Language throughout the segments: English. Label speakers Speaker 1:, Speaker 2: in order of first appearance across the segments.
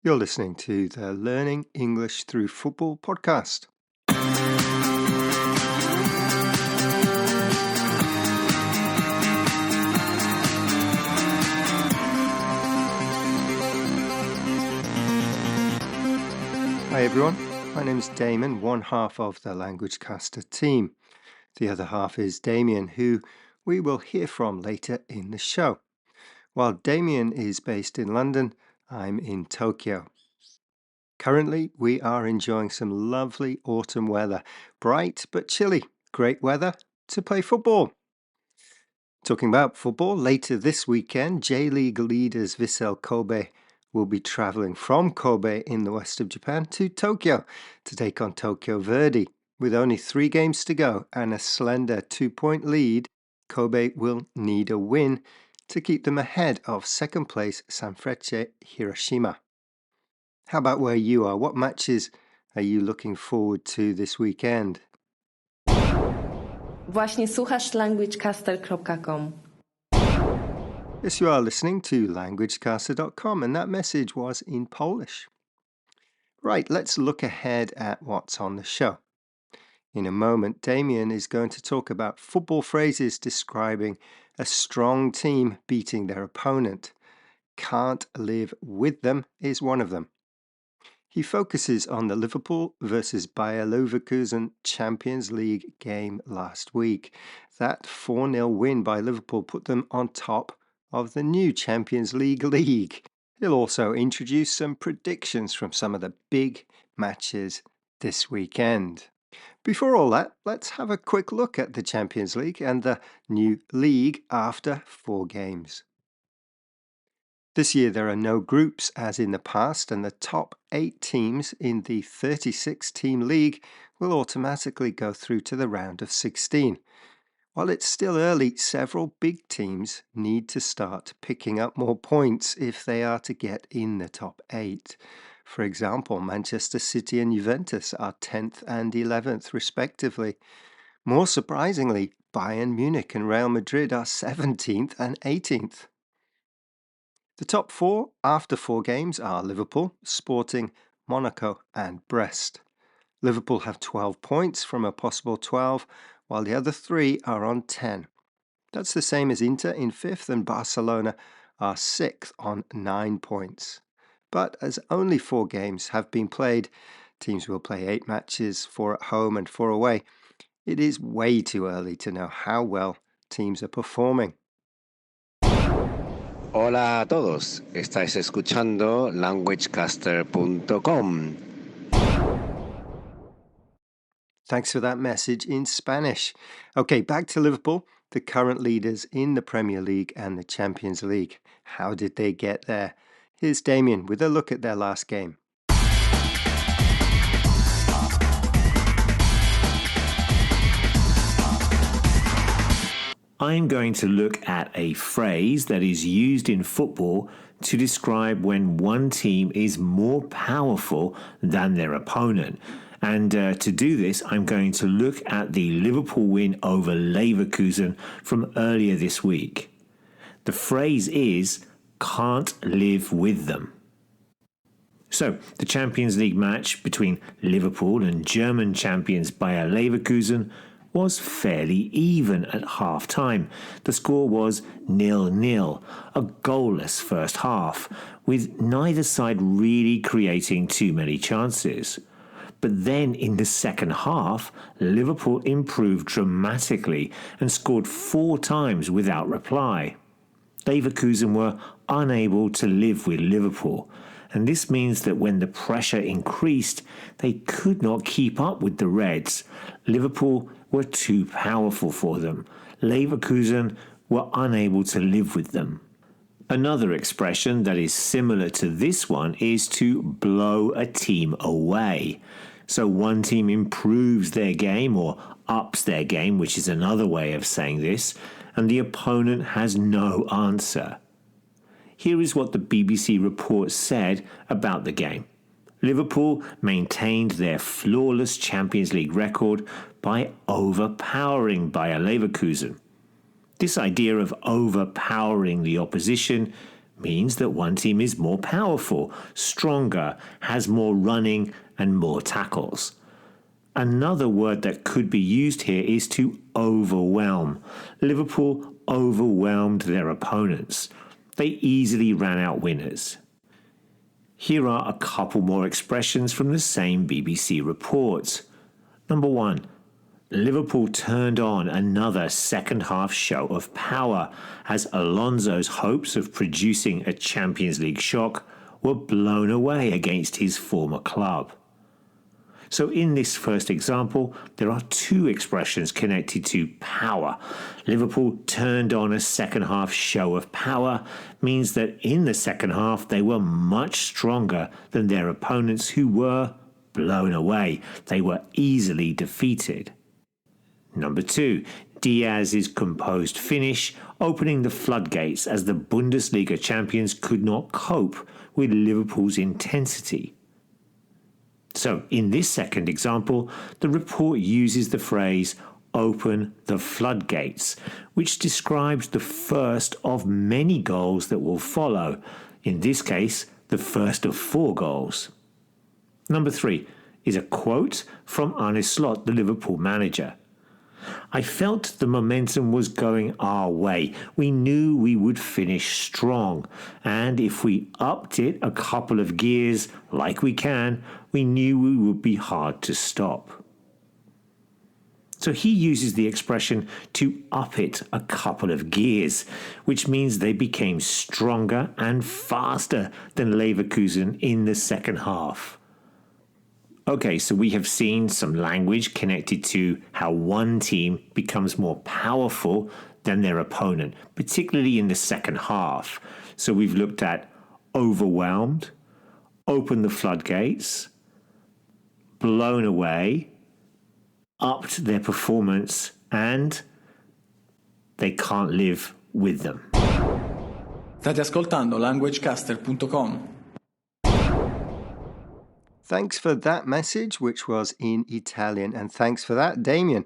Speaker 1: You're listening to the Learning English Through Football podcast. Hi everyone, my name is Damon, one half of the Language Caster team. The other half is Damien, who we will hear from later in the show. While Damien is based in London, I'm in Tokyo. Currently, we are enjoying some lovely autumn weather. Bright but chilly. Great weather to play football. Talking about football, later this weekend, J-League leaders Vissel Kobe will be travelling from Kobe in the west of Japan to Tokyo to take on Tokyo Verdy. With only 3 games to go and a slender 2-point lead, Kobe will need a win to keep them ahead of second place Sanfrecce Hiroshima. How about where you are? What matches are you looking forward to this weekend?
Speaker 2: Właśnie słuchasz languagecaster.com.
Speaker 1: Yes, you are listening to languagecaster.com, and that message was in Polish. Right, let's look ahead at what's on the show. In a moment, Damien is going to talk about football phrases describing a strong team beating their opponent. Can't live with them is one of them. He focuses on the Liverpool versus Bayer Leverkusen Champions League game last week. That 4-0 win by Liverpool put them on top of the new Champions League. He'll also introduce some predictions from some of the big matches this weekend. Before all that, let's have a quick look at the Champions League and the new league after 4 games. This year there are no groups as in the past, and the top 8 teams in the 36-team league will automatically go through to the round of 16. While it's still early, several big teams need to start picking up more points if they are to get in the top 8. For example, Manchester City and Juventus are 10th and 11th respectively. More surprisingly, Bayern Munich and Real Madrid are 17th and 18th. The top 4 after 4 games are Liverpool, Sporting, Monaco and Brest. Liverpool have 12 points from a possible 12, while the other 3 are on 10. That's the same as Inter in 5th, and Barcelona are 6th on 9 points. But as only 4 games have been played, teams will play 8 matches, 4 at home and 4 away. It is way too early to know how well teams are performing.
Speaker 3: Hola a todos, estáis escuchando languagecaster.com.
Speaker 1: Thanks for that message in Spanish. Okay, back to Liverpool, the current leaders in the Premier League and the Champions League. How did they get there? Here's Damien with a look at their last game.
Speaker 4: I'm going to look at a phrase that is used in football to describe when one team is more powerful than their opponent. And to do this, I'm going to look at the Liverpool win over Leverkusen from earlier this week. The phrase is, can't live with them. So, the Champions League match between Liverpool and German champions Bayer Leverkusen was fairly even at half-time. The score was 0-0, a goalless first half, with neither side really creating too many chances. But then in the second half, Liverpool improved dramatically and scored 4 times without reply. Leverkusen were unable to live with Liverpool, and this means that when the pressure increased, they could not keep up with the Reds. Liverpool were too powerful for them. Leverkusen were unable to live with them. Another expression that is similar to this one is to blow a team away. So one team improves their game or ups their game, which is another way of saying this, and the opponent has no answer. Here is what the BBC report said about the game. Liverpool maintained their flawless Champions League record by overpowering Bayer Leverkusen. This idea of overpowering the opposition means that one team is more powerful, stronger, has more running and more tackles. Another word that could be used here is to overwhelm. Liverpool overwhelmed their opponents. They easily ran out winners. Here are a couple more expressions from the same BBC report. Number 1. Liverpool turned on another second-half show of power as Alonso's hopes of producing a Champions League shock were blown away against his former club. So in this first example, there are two expressions connected to power. Liverpool turned on a second-half show of power means that in the second half they were much stronger than their opponents who were blown away. They were easily defeated. Number 2, Diaz's composed finish, opening the floodgates as the Bundesliga champions could not cope with Liverpool's intensity. So, in this second example, the report uses the phrase open the floodgates, which describes the first of many goals that will follow. In this case, the first of 4 goals. Number 3 is a quote from Arne Slot, the Liverpool manager. I felt the momentum was going our way. We knew we would finish strong. And if we upped it a couple of gears, like we can, we knew we would be hard to stop. So he uses the expression to up it a couple of gears, which means they became stronger and faster than Leverkusen in the second half. Okay, so we have seen some language connected to how one team becomes more powerful than their opponent, particularly in the second half. So we've looked at overwhelmed, opened the floodgates, blown away, upped their performance, and they can't live with them.
Speaker 5: State ascoltando languagecaster.com.
Speaker 1: Thanks for that message, which was in Italian. And thanks for that, Damien.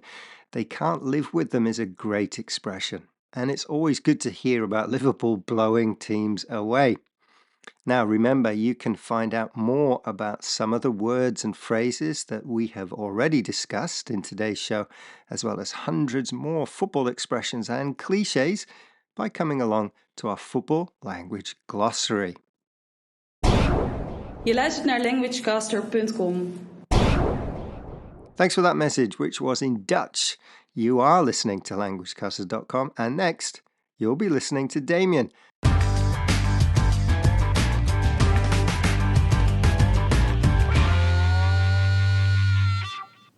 Speaker 1: They can't live with them is a great expression. And it's always good to hear about Liverpool blowing teams away. Now, remember, you can find out more about some of the words and phrases that we have already discussed in today's show, as well as hundreds more football expressions and cliches by coming along to our football language glossary.
Speaker 6: Je luistert naar languagecaster.com.
Speaker 1: Thanks for that message, which was in Dutch. You are listening to languagecaster.com, and next, you'll be listening to Damien.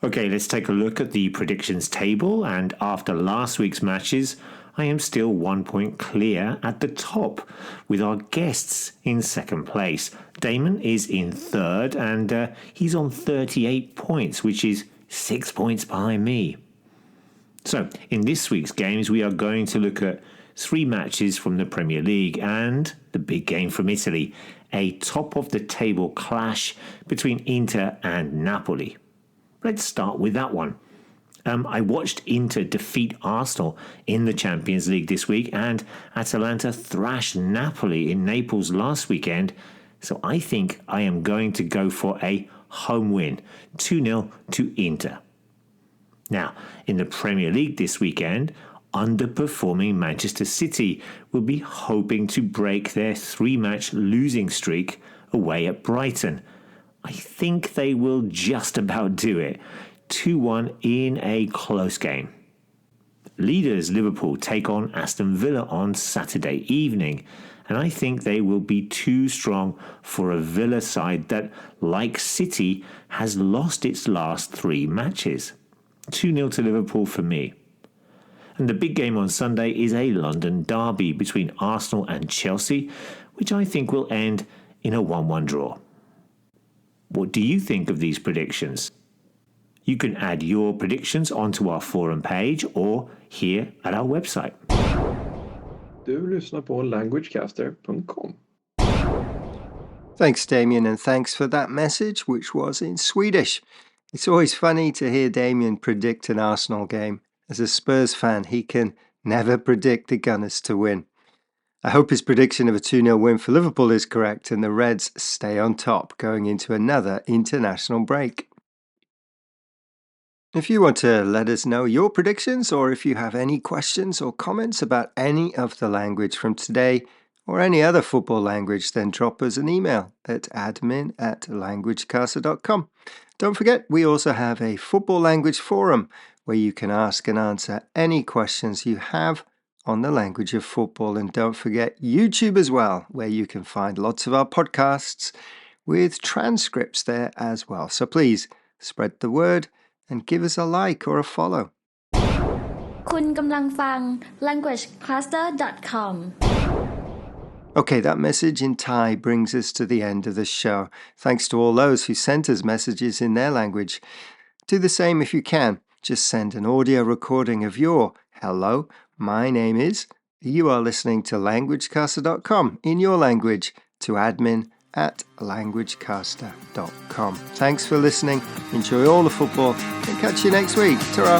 Speaker 4: Okay, let's take a look at the predictions table, and after last week's matches, I am still 1 point clear at the top, with our guests in second place. Damon is in third, and he's on 38 points, which is 6 points behind me. So, in this week's games, we are going to look at 3 matches from the Premier League and the big game from Italy, a top-of-the-table clash between Inter and Napoli. Let's start with that one. I watched Inter defeat Arsenal in the Champions League this week, and Atalanta thrashed Napoli in Naples last weekend, so I think I am going to go for a home win, 2-0 to Inter. Now, in the Premier League this weekend, underperforming Manchester City will be hoping to break their 3-match losing streak away at Brighton. I think they will just about do it. 2-1 in a close game. Leaders Liverpool take on Aston Villa on Saturday evening, and I think they will be too strong for a Villa side that, like City, has lost its last 3 matches. 2-0 to Liverpool for me. And the big game on Sunday is a London derby between Arsenal and Chelsea, which I think will end in a 1-1 draw. What do you think of these predictions? You can add your predictions onto our forum page or here at our website.
Speaker 7: Du lyssnar på languagecaster.com.
Speaker 1: Thanks, Damien, and thanks for that message, which was in Swedish. It's always funny to hear Damien predict an Arsenal game. As a Spurs fan, he can never predict the Gunners to win. I hope his prediction of a 2-0 win for Liverpool is correct and the Reds stay on top going into another international break. If you want to let us know your predictions, or if you have any questions or comments about any of the language from today or any other football language, then drop us an email at admin@languagecaster.com. Don't forget, we also have a football language forum where you can ask and answer any questions you have on the language of football. And don't forget YouTube as well, where you can find lots of our podcasts with transcripts there as well. So please spread the word and give us a like or a follow.
Speaker 8: คุณกำลังฟัง languagecaster.com
Speaker 1: Okay, that message in Thai brings us to the end of the show. Thanks to all those who sent us messages in their language. Do the same if you can. Just send an audio recording of your "Hello, my name is," you are listening to languagecaster.com in your language to admin@languagecaster.com. Thanks for listening. Enjoy all the football and catch you next week. Ta-ra!